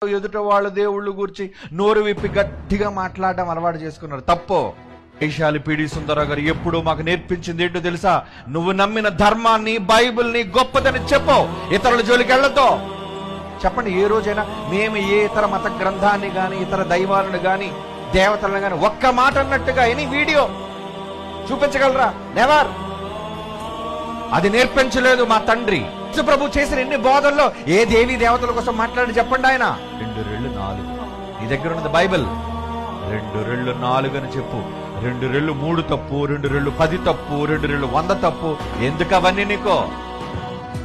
ఎదుట వాళ్ళు దేవుళ్ళు గురించి నోరు విప్పి గట్టిగా మాట్లాడడం అలవాటు చేసుకున్నారు. తప్పు. వైశాలి పిడి సుందరరావు గారు ఎప్పుడు మాకు నేర్పించింది ఏంటో తెలుసా? నువ్వు నమ్మిన ధర్మాన్ని, బైబిల్ని గొప్పదని చెప్పు, ఇతరుల జోలికి వెళ్ళతో. చెప్పండి, ఏ రోజైనా మేము ఏ ఇతర మత గ్రంథాన్ని గాని, ఇతర దైవాలను గాని, దేవతలను గాని ఒక్క మాట అన్నట్టుగా ఎనీ వీడియో చూపించగలరా? నెవర్. అది నేర్పించలేదు మా తండ్రి. ప్రభు చేసిన ఎన్ని బోధల్లో ఏ దేవి దేవతల కోసం మాట్లాడి చెప్పండి. ఆయన 2 రెళ్ళు 4, నీ దగ్గర ఉన్నది బైబిల్. 2 రెళ్ళు 4 అని చెప్పు. 2 రెళ్ళు 3 తప్పు, 2 రెళ్ళు 10 తప్పు, 2 రెళ్ళు 100 తప్పు. ఎందుకు అవన్నీ నీకో?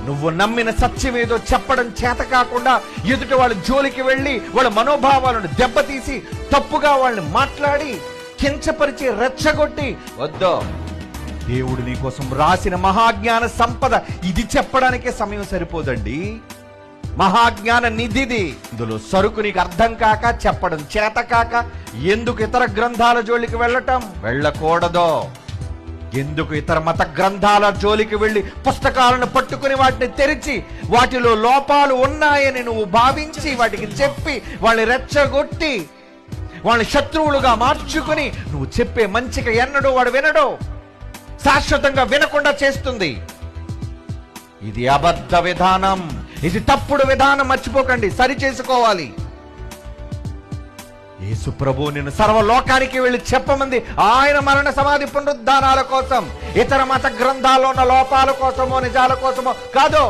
నువ్వు నమ్మిన సత్యం ఏదో చెప్పడం చేత కాకుండా ఎదుటి వాళ్ళ జోలికి వెళ్ళి వాళ్ళ మనోభావాలను దెబ్బతీసి తప్పుగా వాళ్ళని మాట్లాడి కించపరిచి రెచ్చగొట్టి వద్దో. దేవుడు నీ కోసం రాసిన మహాజ్ఞాన సంపద ఇది చెప్పడానికే సమయం సరిపోదండి. మహాజ్ఞాన నిధిది. ఇందులో సరుకు నీకు అర్థం కాక, చెప్పడం చేత కాక ఎందుకు ఇతర గ్రంథాల జోలికి వెళ్ళకూడదో? ఎందుకు ఇతర మత గ్రంథాల జోలికి వెళ్ళి పుస్తకాలను పట్టుకుని వాటిని తెరిచి వాటిలో లోపాలు ఉన్నాయని నువ్వు భావించి వాటికి చెప్పి వాళ్ళని రెచ్చగొట్టి వాళ్ళని శత్రువులుగా మార్చుకుని నువ్వు చెప్పే మంచిగా ఎన్నడూ వాడు వినడు, శాశ్వతంగా వినకుండా చేస్తుంది. ఇది అబద్ధ విధానం, ఇది తప్పుడు విధానం. మర్చిపోకండి, సరి చేసుకోవాలి. యేసు ప్రభు నిన్ను సర్వలోకానికి వెళ్ళి చెప్పమంది ఆయన మరణ సమాధి పునరుద్ధానాల కోసం, ఇతర మత గ్రంథాల్లో ఉన్న లోపాల కోసమో నిజాల కోసమో కాదు.